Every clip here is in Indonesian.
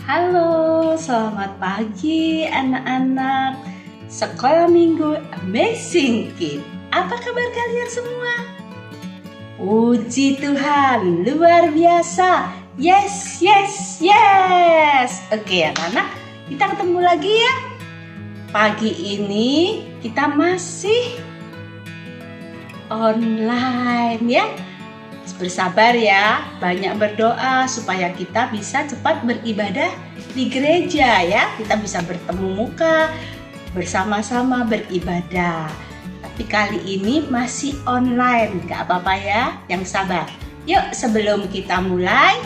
Halo, selamat pagi anak-anak Sekolah Minggu Amazing Kid. Apa kabar kalian semua? Puji Tuhan, luar biasa. Yes, yes, yes. Oke anak-anak, kita ketemu lagi ya. Pagi ini kita masih online ya. Bersabar ya, banyak berdoa supaya kita bisa cepat beribadah di gereja ya. Kita bisa bertemu muka, bersama-sama beribadah. Tapi kali ini masih online, gak apa-apa ya, yang sabar. Yuk sebelum kita mulai,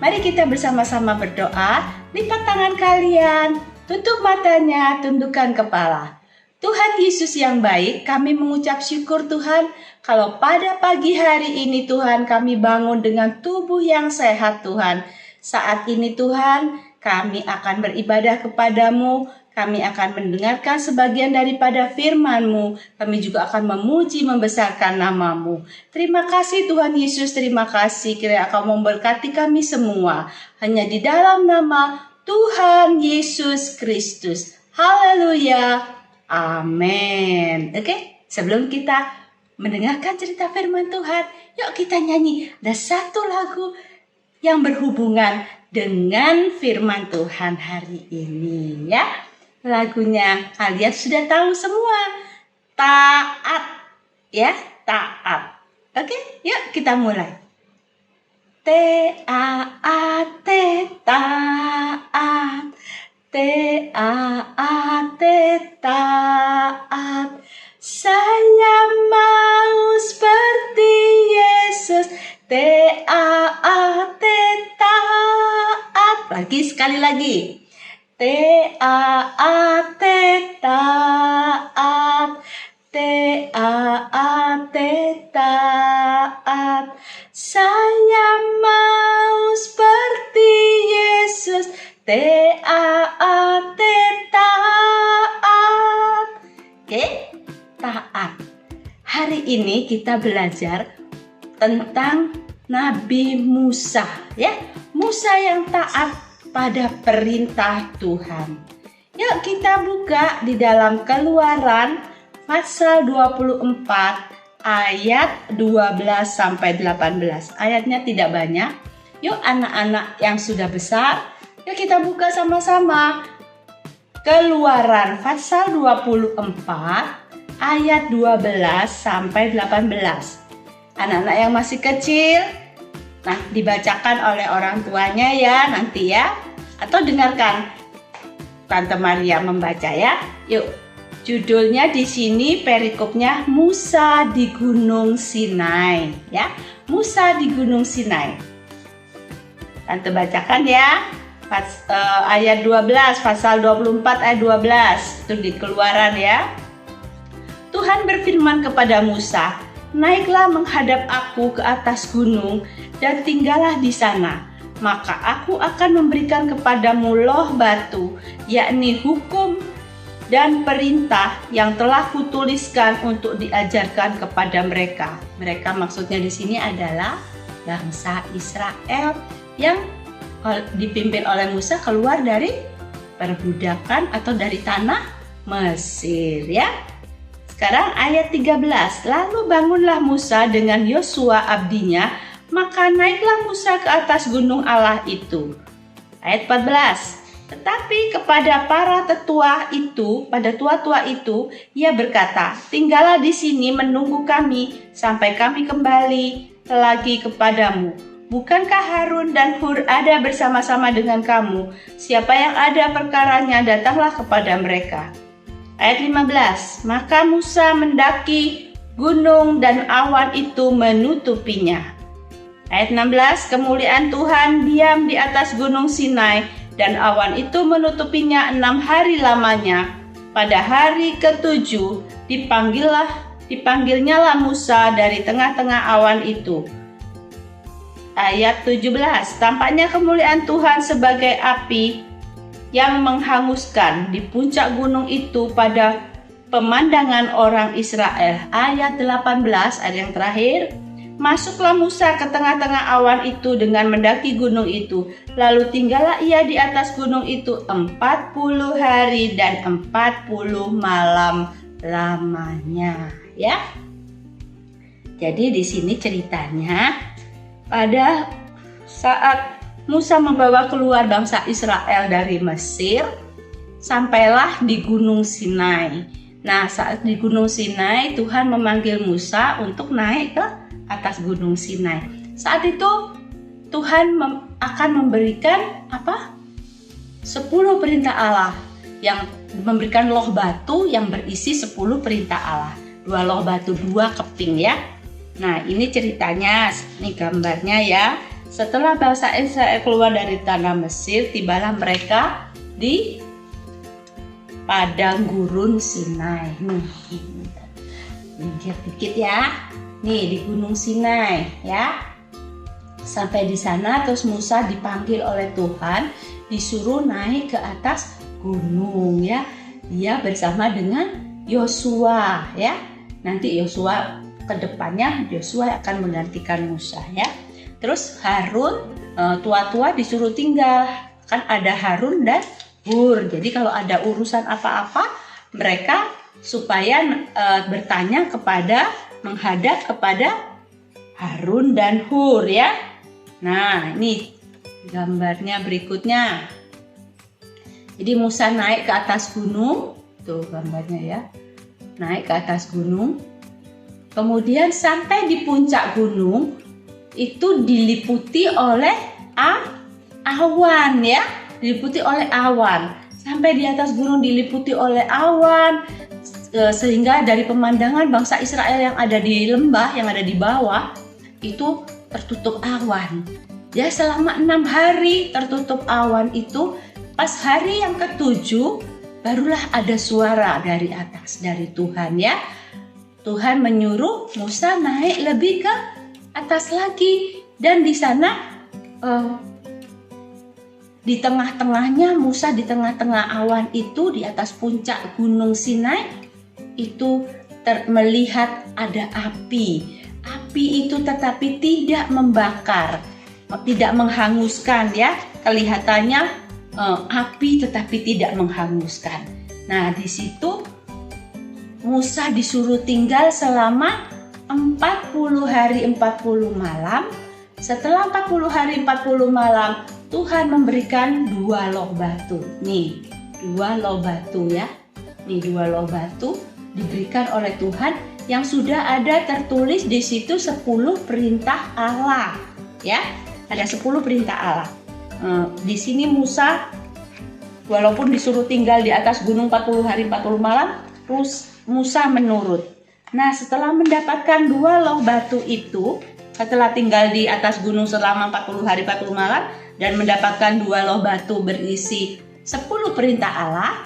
mari kita bersama-sama berdoa. Lipat tangan kalian, tutup matanya, tundukkan kepala. Tuhan Yesus yang baik, kami mengucap syukur Tuhan kalau pada pagi hari ini Tuhan kami bangun dengan tubuh yang sehat Tuhan. Saat ini Tuhan kami akan beribadah kepadamu, kami akan mendengarkan sebagian daripada firman-Mu, kami juga akan memuji membesarkan nama-Mu. Terima kasih Tuhan Yesus, terima kasih kiranya Engkau memberkati kami semua. Hanya di dalam nama Tuhan Yesus Kristus. Haleluya. Amin. Oke, sebelum kita mendengarkan cerita firman Tuhan, yuk kita nyanyi. Ada satu lagu yang berhubungan dengan firman Tuhan hari ini ya. Lagunya kalian sudah tahu semua. Taat ya, taat. Oke, yuk kita mulai. T-A-A-T, taat. T-A-A-T, taat. Saya mau seperti Yesus. T-A-A-T, taat. Sekali lagi. T-A-A-T, taat. T-A-A-T, taat. Saya mau seperti Yesus. T-A-A-T, taat. Oke, taat. Hari ini kita belajar tentang Nabi Musa ya. Musa yang taat pada perintah Tuhan. Yuk kita buka di dalam Keluaran pasal 24 ayat 12 sampai 18. Ayatnya tidak banyak. Yuk anak-anak yang sudah besar, yuk kita buka sama-sama. Keluaran pasal 24 ayat 12 sampai 18. Anak-anak yang masih kecil, nah dibacakan oleh orang tuanya ya nanti ya. Atau dengarkan Tante Maria membaca ya. Yuk, judulnya di sini perikopnya Musa di Gunung Sinai ya. Musa di Gunung Sinai. Tante bacakan ya. Ayat 12, pasal 24 ayat 12 itu di Keluaran ya. Tuhan berfirman kepada Musa, naiklah menghadap aku ke atas gunung dan tinggallah di sana. Maka aku akan memberikan kepadamu loh batu, yakni hukum dan perintah yang telah kutuliskan untuk diajarkan kepada mereka. Mereka maksudnya di sini adalah bangsa Israel yang dipimpin oleh Musa keluar dari perbudakan atau dari tanah Mesir ya. Sekarang ayat 13. Lalu bangunlah Musa dengan Yosua abdinya, maka naiklah Musa ke atas gunung Allah itu. Ayat 14. Tetapi kepada para tetua itu, pada tua-tua itu, ia berkata, tinggallah di sini menunggu kami sampai kami kembali lagi kepadamu. Bukankah Harun dan Hur ada bersama-sama dengan kamu? Siapa yang ada perkaranya, datanglah kepada mereka. Ayat 15. Maka Musa mendaki gunung dan awan itu menutupinya. Ayat 16. Kemuliaan Tuhan diam di atas gunung Sinai dan awan itu menutupinya 6 hari lamanya. Pada hari ke-7 dipanggilnyalah Musa dari tengah-tengah awan itu. Ayat 17. Tampaknya kemuliaan Tuhan sebagai api yang menghanguskan di puncak gunung itu pada pemandangan orang Israel. Ayat 18, ayat yang terakhir. Masuklah Musa ke tengah-tengah awan itu dengan mendaki gunung itu. Lalu tinggallah ia di atas gunung itu 40 hari dan 40 malam lamanya, ya. Jadi di sini ceritanya pada saat Musa membawa keluar bangsa Israel dari Mesir, sampailah di Gunung Sinai. Nah, saat di Gunung Sinai Tuhan memanggil Musa untuk naik ke atas Gunung Sinai. Saat itu Tuhan akan memberikan 10 perintah Allah, yang memberikan loh batu yang berisi 10 perintah Allah. 2 loh batu, 2 keping, ya. Nah, ini ceritanya, ini gambarnya, ya. Setelah bangsa Israel keluar dari tanah Mesir, tibalah mereka di padang gurun Sinai. Minggir dikit, ya. Nih di Gunung Sinai, ya. Sampai di sana terus Musa dipanggil oleh Tuhan, disuruh naik ke atas gunung, ya. Dia bersama dengan Yosua, ya. Nanti Yosua kedepannya Yosua akan menggantikan Musa, ya. Terus Harun, tua-tua disuruh tinggal, kan ada Harun dan Hur. Jadi kalau ada urusan apa-apa, mereka supaya bertanya menghadap kepada Harun dan Hur, ya. Nah, ini gambarnya berikutnya. Jadi Musa naik ke atas gunung, tuh gambarnya, ya. Naik ke atas gunung. Kemudian sampai di puncak gunung itu diliputi oleh awan, ya. Diliputi oleh awan. Sampai di atas gunung diliputi oleh awan, sehingga dari pemandangan bangsa Israel yang ada di lembah, yang ada di bawah, itu tertutup awan. Ya, selama 6 hari tertutup awan itu. Pas hari yang ke-7 barulah ada suara dari atas, dari Tuhan, ya. Tuhan menyuruh Musa naik lebih ke atas lagi, dan di sana di tengah-tengahnya, Musa di tengah-tengah awan itu, di atas puncak gunung Sinai itu melihat ada api. Api itu tetapi tidak membakar, tidak menghanguskan, ya. Kelihatannya api tetapi tidak menghanguskan. Nah, di situ Musa disuruh tinggal selama 40 hari 40 malam. Setelah 40 hari 40 malam, Tuhan memberikan 2 loh batu. Nih, 2 loh batu, ya. Nih 2 loh batu diberikan oleh Tuhan yang sudah ada tertulis di situ 10 perintah Allah, ya. Ada 10 perintah Allah. Di sini Musa walaupun disuruh tinggal di atas gunung 40 hari 40 malam, terus Musa menurut. Nah, setelah mendapatkan 2 loh batu itu, setelah tinggal di atas gunung selama 40 hari 40 malam dan mendapatkan 2 loh batu berisi 10 perintah Allah,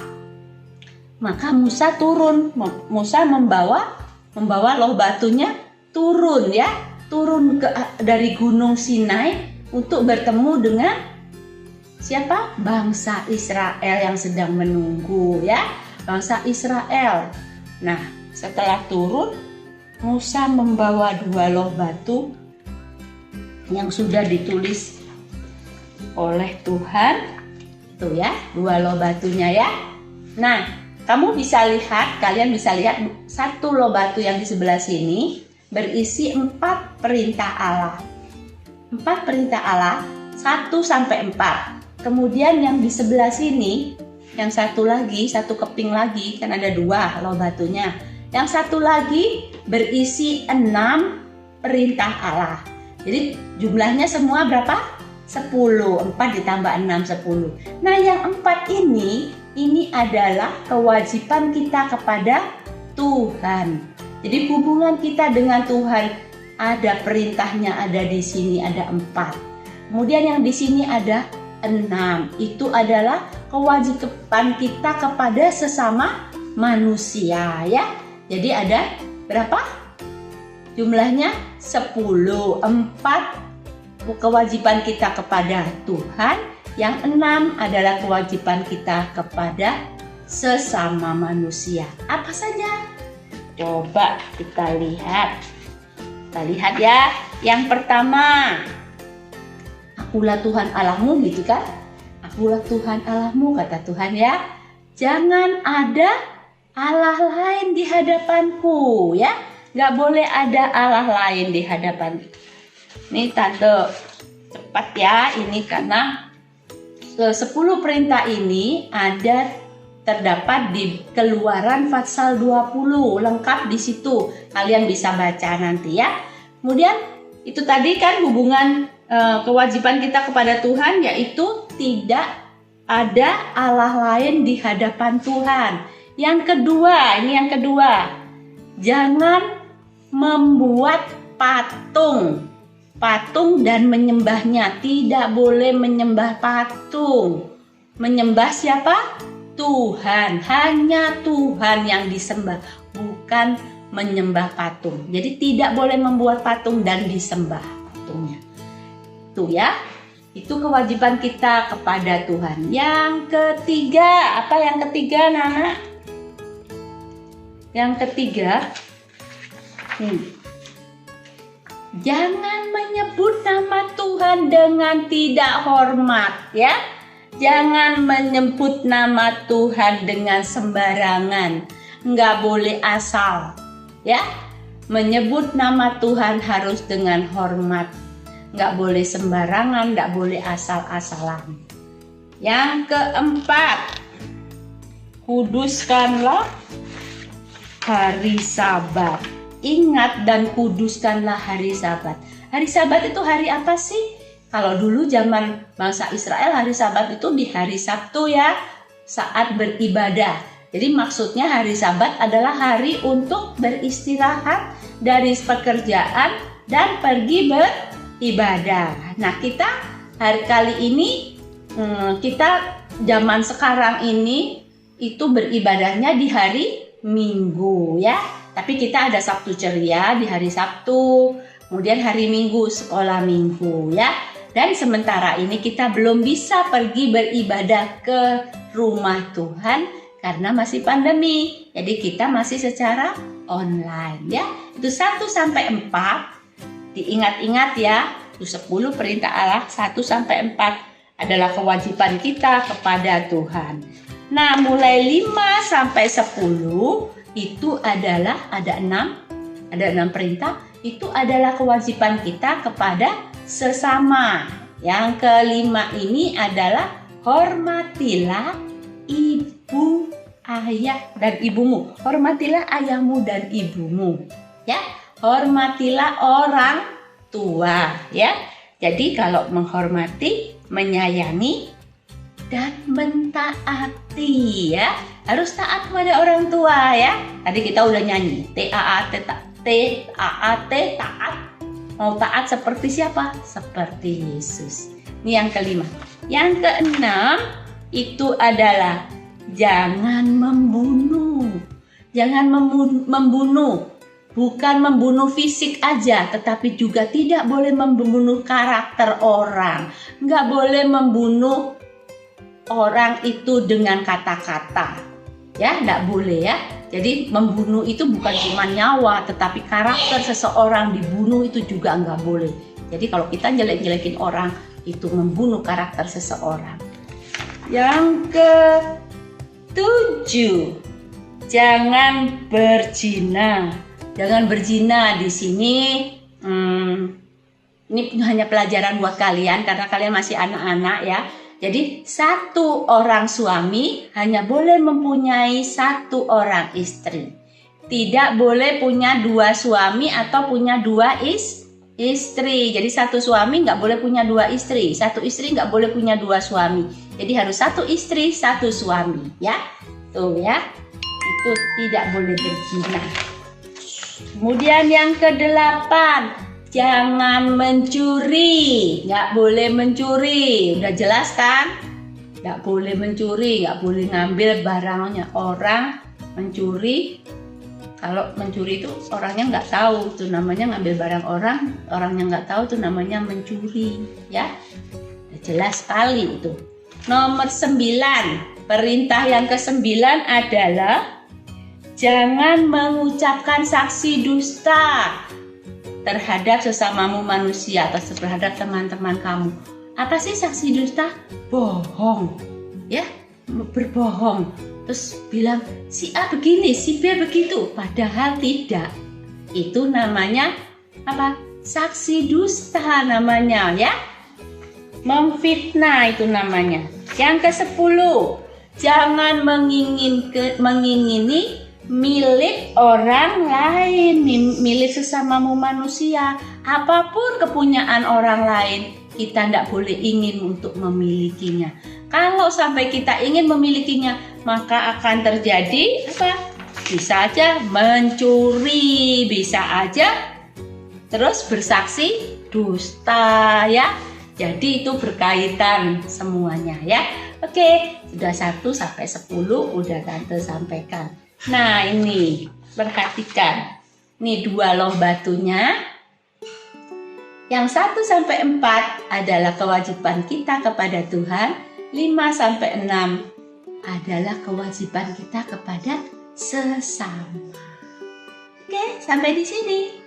maka Musa turun. Musa membawa loh batunya turun, ya. Turun dari gunung Sinai untuk bertemu dengan siapa? Bangsa Israel yang sedang menunggu, ya. Bangsa Israel. Nah, setelah turun, Musa membawa 2 loh batu yang sudah ditulis oleh Tuhan. Tuh, ya, 2 loh batunya, ya. Nah, kalian bisa lihat 1 loh batu yang di sebelah sini berisi 4 perintah Allah. 4 perintah Allah, 1 sampai 4. Kemudian yang di sebelah sini, yang satu lagi, 1 keping lagi, kan ada 2 loh batunya. Yang satu lagi berisi 6 perintah Allah. Jadi jumlahnya semua berapa? 10. 4 ditambah 6, 10. Nah, yang 4 ini adalah kewajiban kita kepada Tuhan. Jadi hubungan kita dengan Tuhan, ada perintahnya, ada di sini ada 4. Kemudian yang di sini ada 6. Itu adalah kewajiban kita kepada sesama manusia, ya. Jadi ada berapa? Jumlahnya 10. 4 kewajiban kita kepada Tuhan. Yang 6 adalah kewajiban kita kepada sesama manusia. Apa saja? Coba kita lihat. Kita lihat ya. Yang pertama, akulah Tuhan Allahmu, gitu kan? Akulah Tuhan Allahmu, kata Tuhan ya. Jangan ada Allah lain di hadapanku ya. Nggak boleh ada Allah lain di hadapan. Ini tante cepat ya. Ini karena 10 perintah ini terdapat di Keluaran pasal 20, lengkap di situ. Kalian bisa baca nanti ya. Kemudian itu tadi kan hubungan kewajiban kita kepada Tuhan, yaitu tidak ada Allah lain di hadapan Tuhan. Yang kedua, ini yang kedua, jangan membuat patung dan menyembahnya. Tidak boleh menyembah patung. Menyembah siapa? Tuhan. Hanya Tuhan yang disembah, bukan menyembah patung. Jadi tidak boleh membuat patung dan disembah patungnya. Itu ya. Itu kewajiban kita kepada Tuhan. Yang ketiga, apa yang ketiga, Nana? Yang ketiga, jangan menyebut nama Tuhan dengan tidak hormat, ya. Jangan menyebut nama Tuhan dengan sembarangan. Nggak boleh asal, ya. Menyebut nama Tuhan harus dengan hormat. Nggak boleh sembarangan, nggak boleh asal-asalan. Yang keempat, kuduskanlah hari Sabat. Ingat dan kuduskanlah hari Sabat. Hari Sabat itu hari apa sih? Kalau dulu zaman bangsa Israel, hari Sabat itu di hari Sabtu ya, saat beribadah. Jadi maksudnya hari Sabat adalah hari untuk beristirahat dari pekerjaan dan pergi beribadah. Nah, kita hari kali ini, kita zaman sekarang ini itu beribadahnya di hari Minggu ya. Tapi kita ada Sabtu ceria di hari Sabtu, kemudian hari Minggu sekolah Minggu ya. Dan sementara ini kita belum bisa pergi beribadah ke rumah Tuhan karena masih pandemi. Jadi kita masih secara online ya. Itu 1 sampai 4. Diingat-ingat ya. Itu 10 perintah Allah 1 sampai 4 adalah kewajiban kita kepada Tuhan. Nah, mulai 5 sampai 10 itu adalah ada 6 perintah, itu adalah kewajiban kita kepada sesama. Yang kelima ini adalah hormatilah ibu, ayah dan ibumu. Hormatilah ayahmu dan ibumu. Ya, hormatilah orang tua ya. Jadi kalau menghormati, menyayangi dan mentaati ya. Harus taat kepada orang tua ya. Tadi kita udah nyanyi taat. Mau taat seperti siapa? Seperti Yesus. Ini yang kelima. Yang keenam itu adalah jangan membunuh. Jangan membunuh. Bukan membunuh fisik aja, tetapi juga tidak boleh membunuh karakter orang. Nggak boleh membunuh orang itu dengan kata-kata. Ya, nggak boleh ya. Jadi membunuh itu bukan cuma nyawa, tetapi karakter seseorang dibunuh itu juga nggak boleh. Jadi kalau kita jelek-jelekin orang, itu membunuh karakter seseorang. Yang ke-7, jangan berzina. Jangan berzina di sini. Ini hanya pelajaran buat kalian karena kalian masih anak-anak ya. Jadi 1 orang suami hanya boleh mempunyai 1 orang istri. Tidak boleh punya 2 suami atau punya 2 istri. Jadi 1 suami nggak boleh punya 2 istri. 1 istri nggak boleh punya 2 suami. Jadi harus 1 istri, 1 suami ya. Tuh ya. Itu tidak boleh berzina. Kemudian yang ke-8, jangan mencuri. Nggak boleh mencuri. Udah jelas kan? Nggak boleh mencuri, nggak boleh ngambil barangnya orang. Mencuri, kalau mencuri itu orangnya nggak tahu, itu namanya ngambil barang orang. Orangnya nggak tahu, itu namanya mencuri ya. Udah jelas sekali itu. Nomor 9, perintah yang ke-9 adalah jangan mengucapkan saksi dusta. terhadap sesamamu manusia atau terhadap teman-teman kamu. Apa sih saksi dusta? Bohong, ya, berbohong. Terus bilang si A begini, si B begitu, padahal tidak. Itu namanya apa? Saksi dusta namanya, ya. Memfitnah itu namanya. Yang ke-10, jangan mengingini milik orang lain, milik sesamamu manusia. Apapun kepunyaan orang lain, kita tidak boleh ingin untuk memilikinya. Kalau sampai kita ingin memilikinya, maka akan terjadi apa? Bisa aja mencuri, bisa aja terus bersaksi dusta, ya. Jadi itu berkaitan semuanya, ya. Oke, sudah 1 sampai 10 udah Tante sampaikan. Nah, ini perhatikan. Ini 2 loh batunya. Yang 1 sampai 4 adalah kewajiban kita kepada Tuhan. 5 sampai 6 adalah kewajiban kita kepada sesama. Oke, sampai di sini.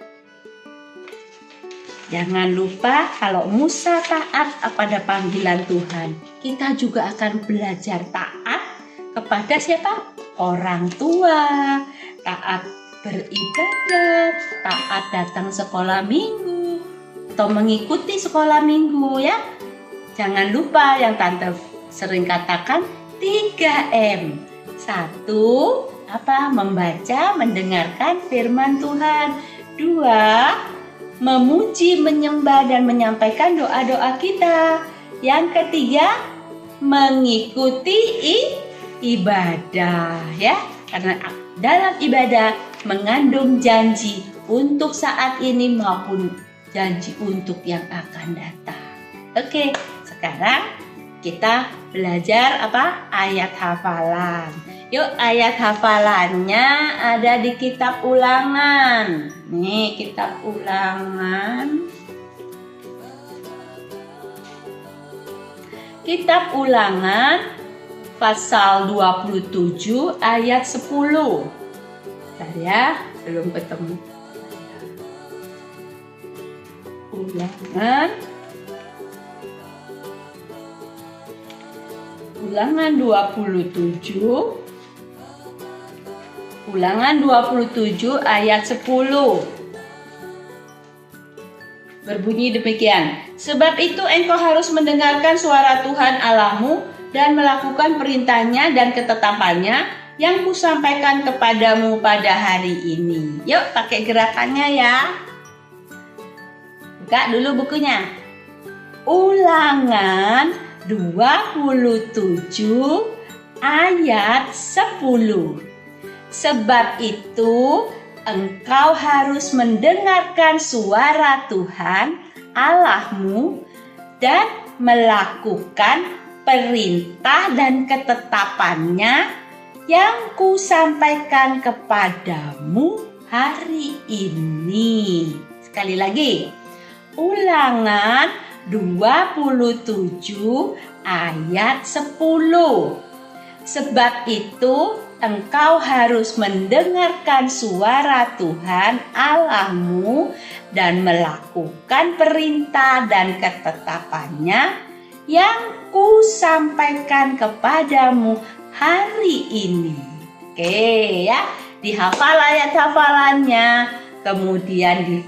Jangan lupa kalau Musa taat kepada panggilan Tuhan, kita juga akan belajar taat kepada siapa? Orang tua, taat beribadat, taat datang sekolah minggu, atau mengikuti sekolah minggu, ya. Jangan lupa yang Tante sering katakan 3M. 1, apa? Membaca, mendengarkan firman Tuhan. 2, memuji, menyembah, dan menyampaikan doa-doa kita. Yang ketiga, mengikuti ibadah, ya. Karena dalam ibadah mengandung janji untuk saat ini maupun janji untuk yang akan datang. Oke, sekarang kita belajar apa? Ayat hafalan. Yuk, ayat hafalannya ada di kitab Ulangan. Nih, kitab Ulangan. Kitab Ulangan pasal 27 ayat 10. Bentar ya, belum ketemu. Ulangan 27. Ulangan 27 ayat 10. Berbunyi demikian. Sebab itu engkau harus mendengarkan suara Tuhan Allahmu dan melakukan perintahnya dan ketetapannya yang kusampaikan kepadamu pada hari ini. Yuk, pakai gerakannya ya. Buka dulu bukunya. Ulangan 27 ayat 10. Sebab itu engkau harus mendengarkan suara Tuhan Allahmu dan melakukan perintah dan ketetapannya yang kusampaikan kepadamu hari ini. Sekali lagi. Ulangan 27 ayat 10. Sebab itu engkau harus mendengarkan suara Tuhan Allahmu dan melakukan perintah dan ketetapannya yang kusampaikan kepadamu hari ini. Oke ya, dihafal ayat hafalannya, kemudian di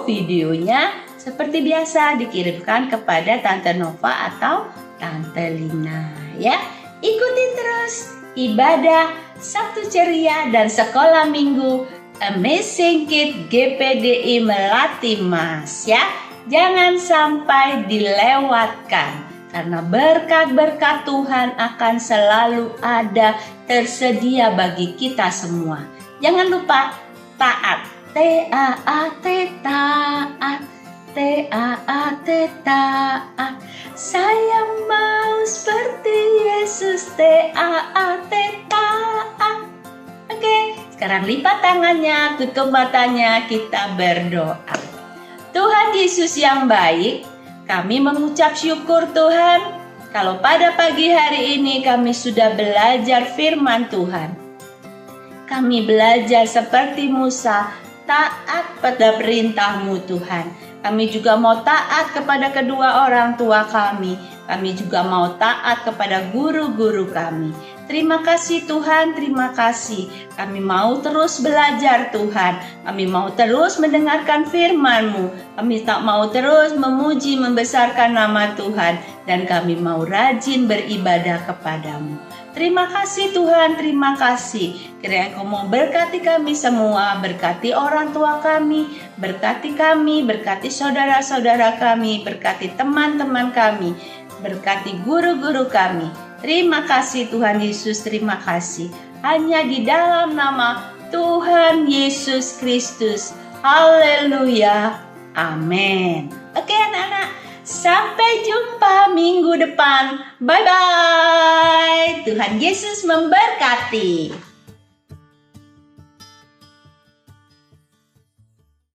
videonya seperti biasa dikirimkan kepada Tante Nova atau Tante Lina ya. Ikuti terus ibadah Sabtu Ceria dan sekolah minggu Amazing Kid GPDI Melati Mas ya. Jangan sampai dilewatkan karena berkat-berkat Tuhan akan selalu ada tersedia bagi kita semua. Jangan lupa taat, T-A-A-T, taat, T-A-A-T, taat. Saya mau seperti Yesus, T-A-A-T, taat. Oke, sekarang lipat tangannya, tutup matanya, kita berdoa. Tuhan Yesus yang baik, kami mengucap syukur Tuhan, kalau pada pagi hari ini kami sudah belajar firman Tuhan. Kami belajar seperti Musa, taat pada perintah-Mu Tuhan. Kami juga mau taat kepada kedua orang tua kami. Kami juga mau taat kepada guru-guru kami. Terima kasih Tuhan, terima kasih. Kami mau terus belajar Tuhan. Kami mau terus mendengarkan firman-Mu. Kami tak mau terus memuji, membesarkan nama Tuhan. Dan kami mau rajin beribadah kepadamu. Terima kasih Tuhan, terima kasih. Kiranya Engkau mau berkati kami semua, berkati orang tua kami, berkati saudara-saudara kami, berkati teman-teman kami, berkati guru-guru kami. Terima kasih Tuhan Yesus, terima kasih. Hanya di dalam nama Tuhan Yesus Kristus. Haleluya. Amin. Oke anak-anak. Sampai jumpa minggu depan. Bye-bye. Tuhan Yesus memberkati.